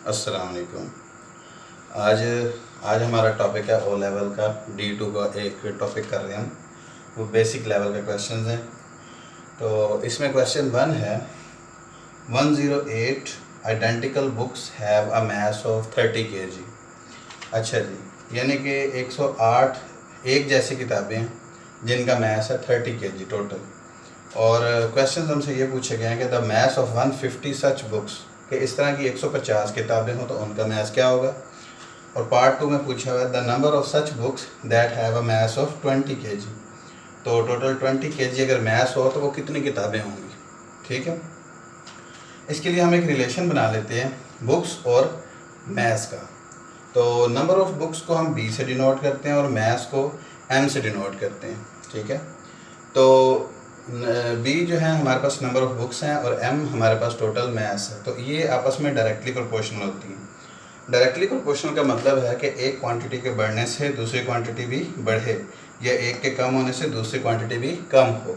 अस्सलाम वालेकुम। आज आज हमारा टॉपिक है ओ लेवल का D2 का एक टॉपिक कर रहे हैं हम। वो बेसिक लेवल के क्वेश्चंस हैं। तो इसमें क्वेश्चन 1 है 108 identical books have a mass of 30 kg। अच्छा जी, यानी कि 108 एक जैसी किताबें हैं जिनका मास है 30 kg टोटल। और क्वेश्चन हमसे ये पूछे गए हैं कि the mass of 150 such books, कि इस तरह की 150 किताबें हों तो उनका मास क्या होगा। और पार्ट 2 में पूछा हुआ है the number of such books that have a mass of 20 kg। तो टोटल 20 kg अगर मास हो तो वो कितनी किताबें होंगी। ठीक है, इसके लिए हम एक रिलेशन बना लेते हैं बुक्स और मास का। तो नंबर ऑफ बुक्स को हम B से डिनोट करते हैं और मास को M से डिनोट करते हैं। ठीक है, तो B जो है हमारे पास नंबर ऑफ बुक्स हैं और M हमारे पास टोटल मास है। तो ये आपस में डायरेक्टली प्रोपोर्शनल होती हैं। डायरेक्टली प्रोपोर्शनल का मतलब है कि एक क्वांटिटी के बढ़ने से दूसरी क्वांटिटी भी बढ़े, या एक के कम होने से दूसरी क्वांटिटी भी कम हो।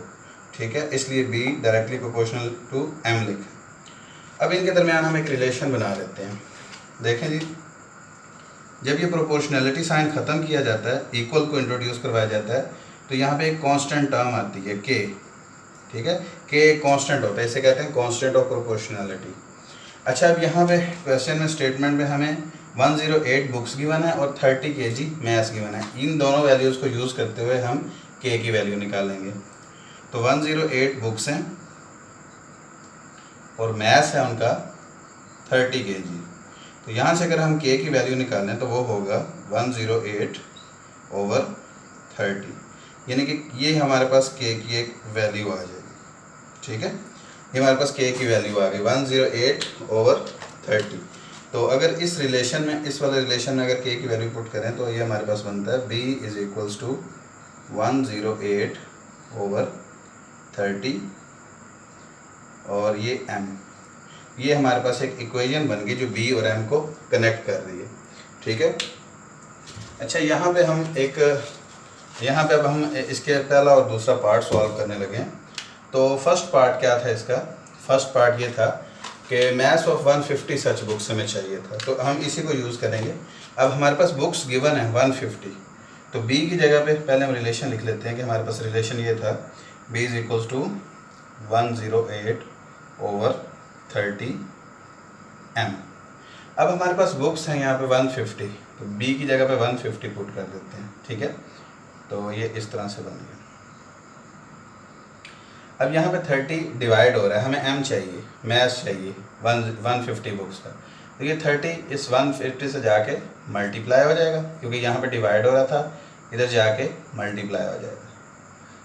ठीक है, इसलिए B directly proportional to M लिखें। अब इनके दरमियान हम एक रिलेशन बना लेते हैं। देखें जी, जब ये प्रोपोर्शनैलिटी साइन ख़त्म किया जाता है, इक्वल को इंट्रोड्यूस करवाया जाता है, तो यहाँ पे एक कांस्टेंट टर्म आती है K। ठीक है, K कांस्टेंट होता है, इसे कहते हैं कांस्टेंट ऑफ प्रोपोर्शनैलिटी। अच्छा, अब यहाँ पे क्वेश्चन में स्टेटमेंट में हमें 108 बुक्स गिवन है और 30 kg मास गिवन है। इन दोनों वैल्यूज़ को यूज़ करते हुए हम K की वैल्यू निकालेंगे। तो 108 बुक्स हैं और मास है उनका 30 kg। तो यहाँ से अगर हम K की वैल्यू निकालें तो वो होगा 108 ओवर 30, यानी कि ये हमारे पास K की एक वैल्यू आ जाएगी। ठीक है, ये हमारे पास K की वैल्यू आ गई 108 ओवर 30। तो अगर इस रिलेशन में, इस वाले रिलेशन में अगर K की वैल्यू पुट करें तो ये हमारे पास बनता है B is equals to 108 over 30 और ये M। ये हमारे पास एक इक्वेशन बन गई जो B और M को कनेक्ट कर रही है। ठीक है, अच्छा यहाँ पे अब हम इसके पहला और दूसरा पार्ट सॉल्व करने लगे हैं। तो फर्स्ट पार्ट क्या था इसका? फर्स्ट पार्ट ये था कि मास ऑफ 150 सच बुक्स हमें चाहिए था, तो हम इसी को यूज़ करेंगे। अब हमारे पास बुक्स गिवन है 150, तो B की जगह पे पहले हम रिलेशन लिख लेते हैं कि हमारे पास रिलेशन ये था B is equals to 108 over 30 M। अब हमारे पास बुक्स हैं यहाँ पे 150, तो B की जगह पे 150 पुट कर देते हैं। ठीक है, तो ये इस तरह से बन गया। अब यहाँ पे 30 डिवाइड हो रहा है, हमें M चाहिए, मास चाहिए 150 बुक्स का। तो ये 30 इस 150 से जाके मल्टीप्लाई हो जाएगा, क्योंकि यहाँ पे डिवाइड हो रहा था, इधर जाके मल्टीप्लाई हो जाएगा।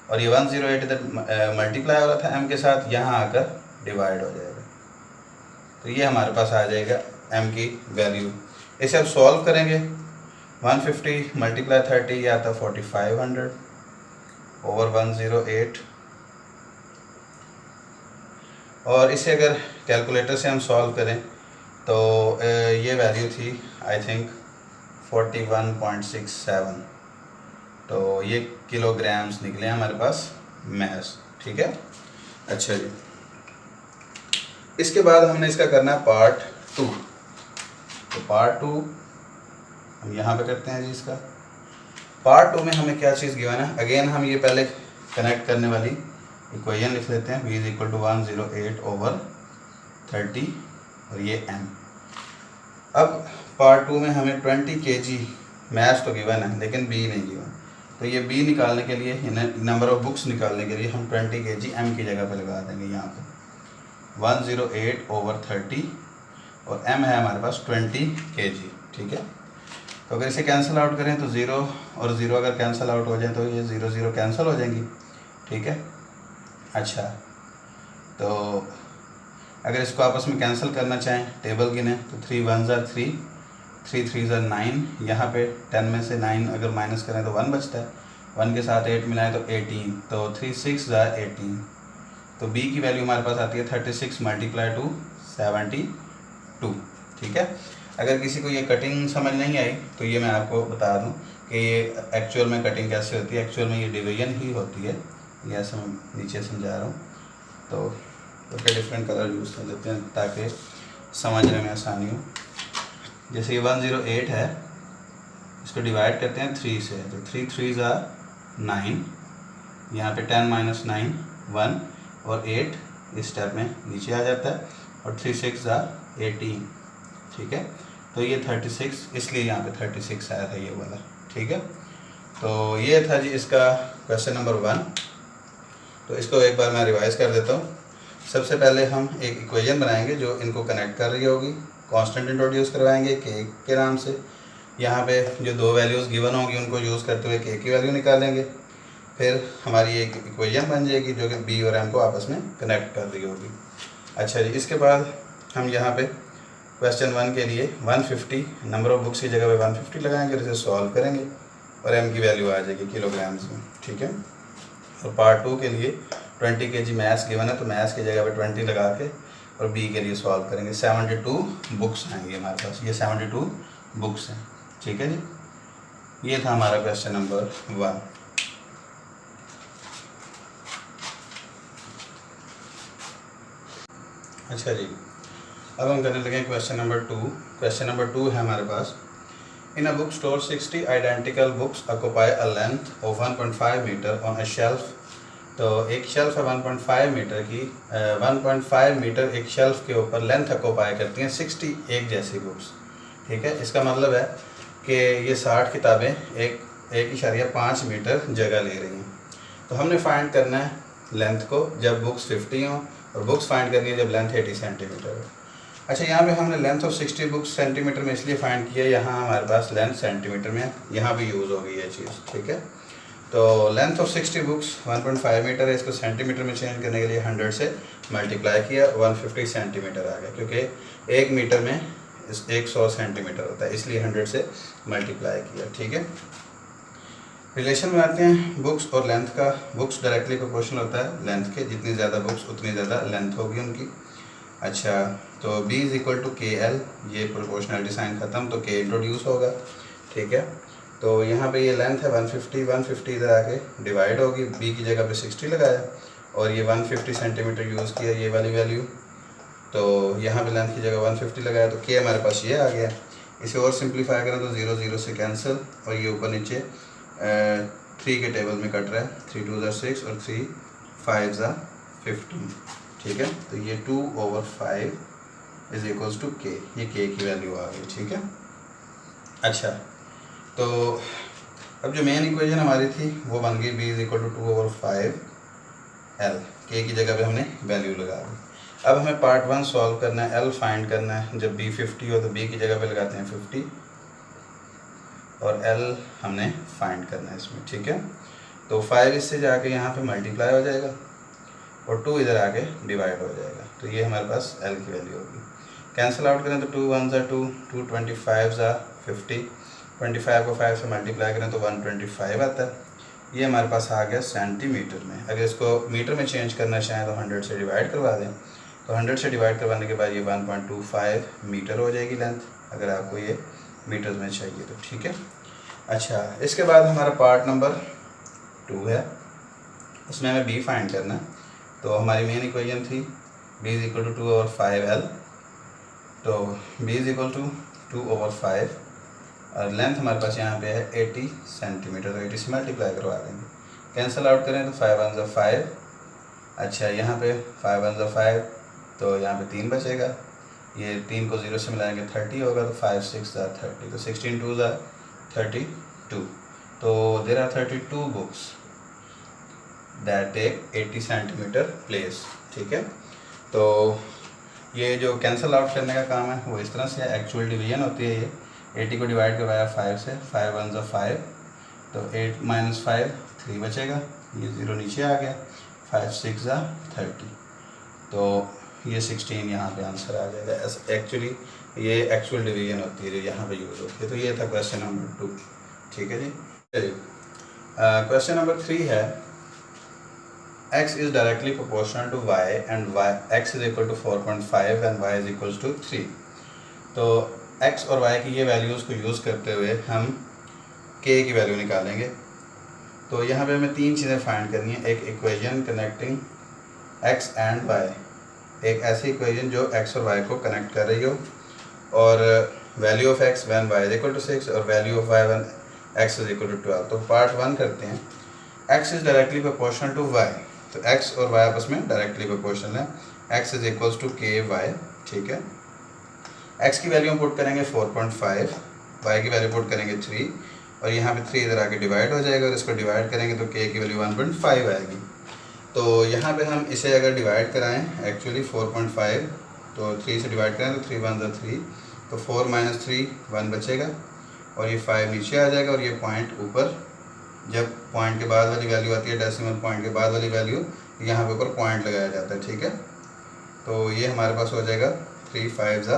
और ये 108 इधर मल्टीप्लाई हो रहा था M के साथ, यहाँ आकर डिवाइड हो जाएगा। तो ये हमारे पास आ जाएगा M की वैल्यू। इसे अब सॉल्व करेंगे। 150 मल्टीप्लाई 30 ये आता 4500 ओवर 108, और इसे अगर कैलकुलेटर से हम सॉल्व करें तो ये वैल्यू थी आई थिंक 41.67। तो ये किलोग्राम्स निकले हमारे पास मास। ठीक है, अच्छा जी, इसके बाद हमने इसका करना है पार्ट 2। तो पार्ट 2 हम यहाँ पे करते हैं जी। इसका पार्ट 2 में हमें क्या चीज़ गिवन है, अगेन हम ये पहले कनेक्ट करने वाली इक्वेशन लिख लेते हैं। B is equal to 108 over 30 और ये M। अब पार्ट 2 में हमें 20 kg मास तो गिवन है लेकिन B नहीं गिवन, तो ये B निकालने के लिए, नंबर ऑफ बुक्स निकालने के लिए हम 20 kg M की जगह पे लगा देंगे। यहाँ पे 108 ओवर 30 और M है हमारे पास 20 kg। ठीक है, तो अगर इसे कैंसिल आउट करें तो 0 और 0 अगर कैंसिल आउट हो जाए तो ये 0 0 कैंसिल हो जाएंगी। ठीक है, अच्छा, तो अगर इसको आपस में कैंसिल करना चाहें, टेबल गिने तो 3 1 are 3, 3 3 are 9। यहाँ पे 10 में से 9 अगर माइनस करें तो 1 बचता है, 1 के साथ 8 मिलाएं तो 18, तो 3 6 are 18। तो B की वैल्यू हमारे पास आती है 36 मल्टीप्लाई टू 72। ठीक है, अगर किसी को ये कटिंग समझ नहीं आई तो ये मैं आपको बता दूं कि ये एक्चुअल में कटिंग कैसे होती है। एक्चुअल में ये डिवीजन ही होती है, ये ऐसे मैं नीचे समझा रहा हूँ। तो डिफरेंट कलर यूज़ कर लेते हैं ताकि समझने में आसानी हो। जैसे ये 108 है, इसको डिवाइड करते हैं 3 से, तो 3 3 ज़ा 9, यहाँ पे 10 - 9 1 और 8 इस स्टेप में नीचे आ जाता है, और 3 6 ज़ा 18, ठीक है। तो ये 36, इसलिए यहाँ पे 36 आया था ये वाला, ठीक है। तो ये था जी इसका क्वेश्चन नंबर 1। तो इसको एक बार मैं रिवाइज़ कर देता हूँ। सबसे पहले हम एक इक्वेशन बनाएंगे जो इनको कनेक्ट कर रही होगी, कांस्टेंट इंट्रोड्यूस करवाएंगे के के नाम से। यहाँ पे जो दो वैल्यूज़ गिवन होंगी उनको यूज़ करते हुए के की वैल्यू निकालेंगे, फिर हमारी एक इक्वेशन बन जाएगी जो कि बी और एम को आपस में कनेक्ट कर रही होगी। अच्छा जी, इसके बाद हम यहाँ पे क्वेश्चन 1 के लिए 150 नंबर ऑफ बुक्स की जगह पे 150 लगाएंगे और इसे सॉल्व करेंगे और एम की वैल्यू आ जाएगी किलोग्राम्स में, ठीक है। और पार्ट 2 के लिए 20 kg मैथ्स गिवन है, तो मैथ्स की जगह पे 20 लगा के और बी के लिए सॉल्व करेंगे। 72 बुक्स आएंगी हमारे पास, ये 72 बुक्स हैं, ठीक है जी। ये था हमारा क्वेश्चन नंबर 1। अच्छा जी, अब हम करने लगे क्वेश्चन नंबर 2। क्वेश्चन नंबर 2 है हमारे पास, in a book store 60 identical books occupy a length of 1.5 metre on a shelf. तो एक शेल्फ है 1.5 मीटर की, 1.5 मीटर एक शेल्फ के ऊपर लेंथ ऑक्यूपाई करती हैं 60 एक जैसी बुक्स, ठीक है। इसका मतलब है कि ये 60 किताबें 1.5 मीटर जगह ले रही हैं। तो हमने फाइंड करना है लेंथ को जब बुक्स 50 हों, और बुक्स फाइंड करनी है जब लेंथ 80 सेंटीमीटर हो। अच्छा, यहाँ पे हमने लेंथ ऑफ 60 बुक्स सेंटीमीटर में इसलिए फाइंड किया, यहाँ हमारे पास लेंथ सेंटीमीटर में है, यहाँ भी यूज़ होगी ये चीज़, ठीक है। तो लेंथ ऑफ 60 बुक्स 1.5 मीटर है, इसको सेंटीमीटर में चेंज करने के लिए 100 से मल्टीप्लाई किया, 150 सेंटीमीटर आ गया, क्योंकि 1 मीटर में 100 सेंटीमीटर होता है, इसलिए 100 से मल्टीप्लाई किया, ठीक है। रिलेशन में आते हैं बुक्स और लेंथ का। बुक्स डायरेक्टली प्रोपोर्शनल होता है लेंथ के, जितनी ज़्यादा बुक्स उतनी ज़्यादा लेंथ होगी उनकी। अच्छा, तो B = KL, ये प्रोपोर्शनलिटी साइन ख़त्म, तो K इंट्रोड्यूस होगा, ठीक है। तो यहाँ पे ये लेंथ है 150 इधर आके डिवाइड होगी, B की जगह पे 60 लगाया और ये 150 सेंटीमीटर यूज़ किया, ये वाली वैल्यू। तो यहाँ पे लेंथ की जगह 150 लगाया, तो K हमारे पास ये आ गया। इसे और सिंप्लीफाई करें तो 0 0 से कैंसिल, और ये ऊपर नीचे 3 के टेबल में कट रहा है, 3 2 ज़ा 6 और 3 5 ज़ा 15, ठीक है। तो ये 2/5 = K, ये K की वैल्यू आ गई, ठीक है। अच्छा, तो अब जो मेन इक्वेशन हमारी थी वो बन गई B = 2/5 L, K की जगह पे हमने वैल्यू लगा दी। अब हमें पार्ट 1 सॉल्व करना है, L फाइंड करना है। जब B 50 हो तो B की जगह पे लगाते हैं 50 और L हमने फाइंड करना है इसमें, ठीक है। तो 5 इससे जाके यहाँ पे मल्टीप्लाई हो जाएगा और 2 इधर आके डिवाइड हो जाएगा, तो ये हमारे पास L की वैल्यू होगी। कैंसिल आउट करें तो 2 1 ज़ा 2, 2 25 ज़ा 50, 25 को 5 से मल्टीप्लाई करें तो 125 आता है। ये हमारे पास आ गया सेंटीमीटर में। अगर इसको मीटर में चेंज करना चाहें तो 100 से डिवाइड करवा दें, तो 100 से डिवाइड करवाने के बाद ये 1.25 मीटर हो जाएगी लेंथ, अगर आपको ये मीटर में चाहिए तो, ठीक है। अच्छा, इसके बाद हमारा पार्ट नंबर 2 है, इसमें हमें B फाइंड करना है। तो हमारी मेन इक्वेशन थी B = 2/5L, तो B = 2/5 और लेंथ हमारे पास यहाँ पे है 80 सेंटीमीटर, तो 80 से मल्टीप्लाई करवा देंगे। कैंसिल आउट करें तो 5 1 ज़ा 5। अच्छा, यहाँ पे 5 1 ज़ा 5, तो यहाँ पे 3 बचेगा, ये 3 को 0 से मिलाएंगे 30 होगा, तो 5 6 ज़ा 30, तो 16 2 ज़ा 32। तो there are 32 books that take 80 centimetre place, ठीक है। तो ये जो कैंसिल आउट करने का काम है वो इस तरह से एक्चुअल डिवीजन होती है। ये 80 को डिवाइड करवाया 5 से, 5 1 ज़ा 5, तो 8 - 5 3 बचेगा, ये 0 नीचे आ गया, 5 6 ज़ा 30, तो ये 16 यहाँ पे आंसर आ जाएगा। एक्चुअली ये एक्चुअल डिवीजन होती है जो यहाँ पे यूज़ होती है। तो ये था क्वेश्चन नंबर 2, ठीक है जी। क्वेश्चन नंबर 3 है, x is directly proportional to y and x is equal to 4.5 and y is equals to 3। तो x और y की ये वैल्यूज़ को यूज़ करते हुए हम k की वैल्यू निकालेंगे। तो यहाँ पे हमें 3 चीज़ें फाइंड करनी है। एक equation connecting x and y, एक ऐसी इक्वेशन जो x और y को कनेक्ट कर रही हो, और value of x when y is equal to 6 और value of y when x is equal to 12। तो पार्ट 1 करते हैं। X is directly proportional to y, तो एक्स और वाई आपस में डायरेक्टली प्रोपोर्शनल है। X is equals to k y, ठीक है। एक्स की वैल्यू हम पुट करेंगे 4.5, वाई की वैल्यू पुट करेंगे 3 और यहाँ पे 3 इधर आके डिवाइड हो जाएगा और इसको डिवाइड करेंगे तो के की वैल्यू 1.5 आएगी। तो यहाँ पे हम इसे अगर डिवाइड कराएं एक्चुअली 4.5 तो 3 से डिवाइड करें तो 3 1 3, तो 4 - 3 1 बचेगा और ये 5 नीचे आ जाएगा और ये पॉइंट ऊपर, जब पॉइंट के बाद वाली वैल्यू आती है डेसिमल पॉइंट के बाद वाली वैल्यू, यहाँ पे ऊपर पॉइंट लगाया जाता है, ठीक है। तो ये हमारे पास हो जाएगा 3 5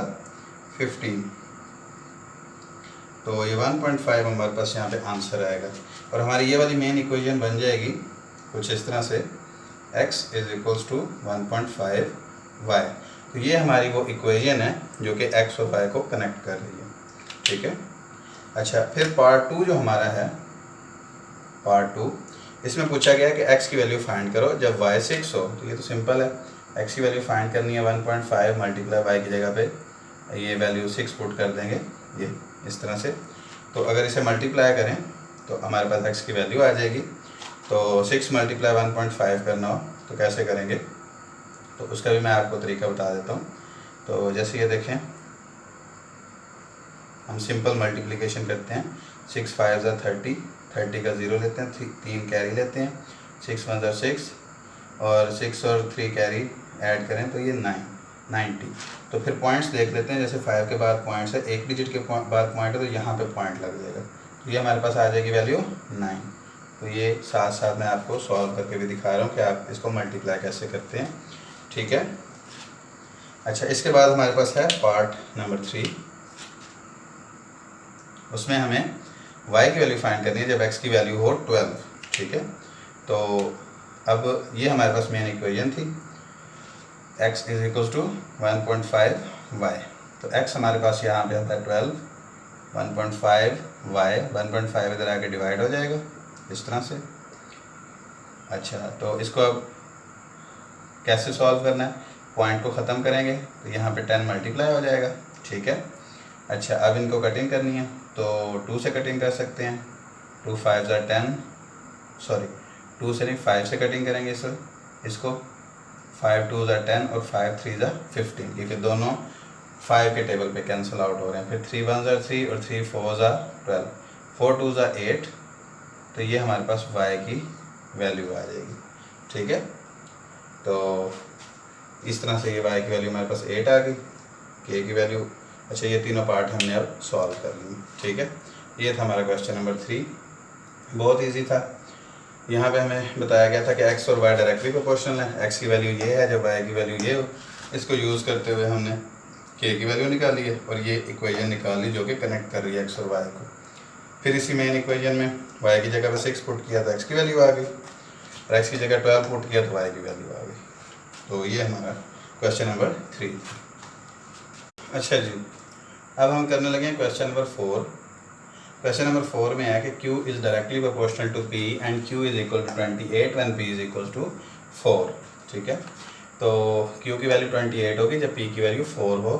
15, तो ये 1.5 हमारे पास यहाँ पे आंसर आएगा। और हमारी ये वाली मेन इक्वेशन बन जाएगी कुछ इस तरह से, x is equals to 1.5 y। तो ये हमारी वो इक्वेशन है जो कि x और y को कनेक्ट कर रही है, ठीक है। अच्छा, फिर पार्ट 2 जो हमारा है, पार्ट 2, इसमें पूछा गया कि x की वैल्यू फाइंड करो जब y 6 हो। तो ये तो सिंपल है, x की वैल्यू फाइंड करनी है 1.5 मल्टीप्लाई y की जगह पे ये वैल्यू 6 पुट कर देंगे, ये इस तरह से। तो अगर इसे मल्टीप्लाई करें तो हमारे पास x की वैल्यू आ जाएगी। तो 6 × 1.5 करना हो तो कैसे करेंगे, तो उसका भी मैं आपको तरीका बता देता हूँ। तो जैसे ये देखें, हम सिंपल मल्टीप्लिकेशन करते हैं। 6 5 30, 30 का 0 लेते हैं, 3 कैरी लेते हैं, 6 1 6 और 6 और 3 कैरी ऐड करें तो ये 90। तो फिर पॉइंट्स देख लेते हैं, जैसे 5 के बाद पॉइंट्स है, एक डिजिट के बाद पॉइंट है तो यहाँ पे पॉइंट लग जाएगा, तो ये हमारे पास आ जाएगी वैल्यू 9। तो ये साथ साथ मैं आपको सॉल्व करके भी दिखा रहा हूँ कि आप इसको मल्टीप्लाई कैसे करते हैं, ठीक है। अच्छा, इसके बाद हमारे पास है पार्ट नंबर 3, उसमें हमें y की वैल्यू फाइंड करनी है जब x की वैल्यू हो 12, ठीक है। तो अब ये हमारे पास मेन इक्वेशन थी, x is equal to 1.5 y। तो x हमारे पास यहाँ पे आता है 12, 1.5 y, 1.5 इधर आके डिवाइड हो जाएगा इस तरह से। अच्छा, तो इसको अब कैसे सॉल्व करना है, पॉइंट को ख़त्म करेंगे तो यहाँ पे 10 मल्टीप्लाई हो जाएगा, ठीक है। अच्छा, अब इनको कटिंग करनी है तो 2 से कटिंग कर सकते हैं, 2 5 10, सॉरी 2 से नहीं 5 से कटिंग करेंगे इसको, 5 2 10 और 5 3 15, क्योंकि दोनों 5 के टेबल पे कैंसिल आउट हो रहे हैं। फिर 3 1 3 और 3 4 12, 4 2 8, तो ये हमारे पास y की वैल्यू आ जाएगी, ठीक है। तो इस तरह से ये y की वैल्यू हमारे पास 8 आ गई, k की वैल्यू। अच्छा, ये तीनों पार्ट हमने अब सॉल्व कर लिए, ठीक है। ये था हमारा क्वेश्चन नंबर 3, बहुत इजी था। यहाँ पे हमें बताया गया था कि x और y डायरेक्टली प्रोपोर्शनल है, x की वैल्यू ये है जब y की वैल्यू ये हो। इसको यूज़ करते हुए हमने k की वैल्यू निकाली है और ये इक्वेशन निकाली जो कि कनेक्ट कर रही है x और y को। फिर इसी मेन इक्वेशन में y की जगह पे 6 पुट किया तो x की वैल्यू आ गई, और x की जगह 12 पुट किया तो y की वैल्यू आ गई। तो ये हमारा क्वेश्चन नंबर 3। अच्छा जी, अब हम करने लगे हैं क्वेश्चन नंबर 4। क्वेश्चन नंबर 4 में है कि Q is directly proportional to P and Q is equal to 28 when P is equal to 4, ठीक है। तो Q की वैल्यू 28 होगी जब P की वैल्यू 4 हो।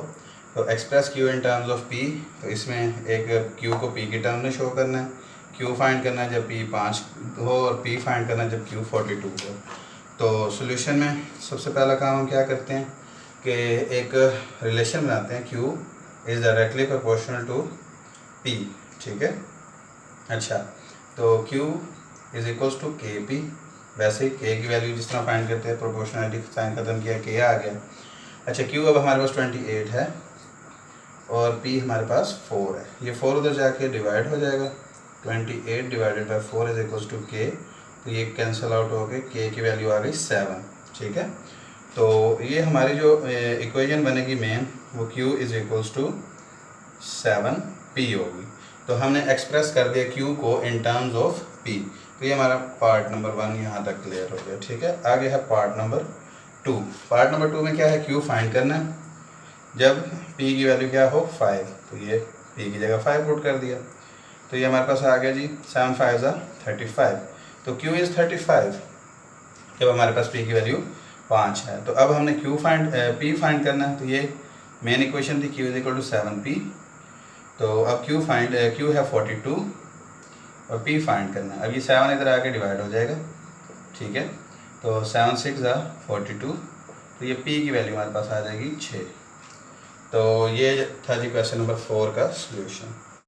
तो express Q in terms of P, तो इसमें एक Q को P की टर्म में शो करना है, Q फाइंड करना है जब P 5 हो और P फाइंड करना है जब Q 42 हो। तो सोल्यूशन में सबसे पहला काम हम क्या करते हैं कि एक रिलेशन बनाते हैं, Q is directly proportional to P, ठीक है। अच्छा, तो Q is equals to KP, वैसे ही K की वैल्यू जिस तरह फाइंड करते हैं प्रोपोर्शनलिटी साइन खत्म किया, K आ गया। अच्छा, Q अब हमारे पास 28 है और P हमारे पास 4 है, ये 4 उधर जाके डिवाइड हो जाएगा, 28 divided by 4 is equals to K। तो ये कैंसिल आउट हो गए, K की वैल्यू आ गई 7, ठीक है। तो ये हमारी जो इक्वेशन बनेगी मेन, वो Q is equals to 7P होगी। तो हमने एक्सप्रेस कर दिया Q को इन टर्म्स ऑफ P। तो ये हमारा पार्ट नंबर 1 यहाँ तक क्लियर हो गया, ठीक है। आगे है पार्ट नंबर 2। पार्ट नंबर 2 में क्या है, Q फाइंड करना है जब P की वैल्यू क्या हो 5। तो ये P की जगह 5 पुट कर दिया, तो ये हमारे पास आ गया जी 7 5 35। तो Q इज़ 35 जब हमारे पास P की वैल्यू 5 है। तो अब हमने P फाइंड करना है, तो ये मेन इक्वेशन थी Q is equal to 7P। तो अब क्यू है 42 और पी फाइंड करना है। अब ये 7 इधर आके डिवाइड हो जाएगा, ठीक है। तो 7 6 42, तो ये पी की वैल्यू हमारे पास आ जाएगी 6। तो ये था जी क्वेश्चन नंबर 4 का सॉल्यूशन।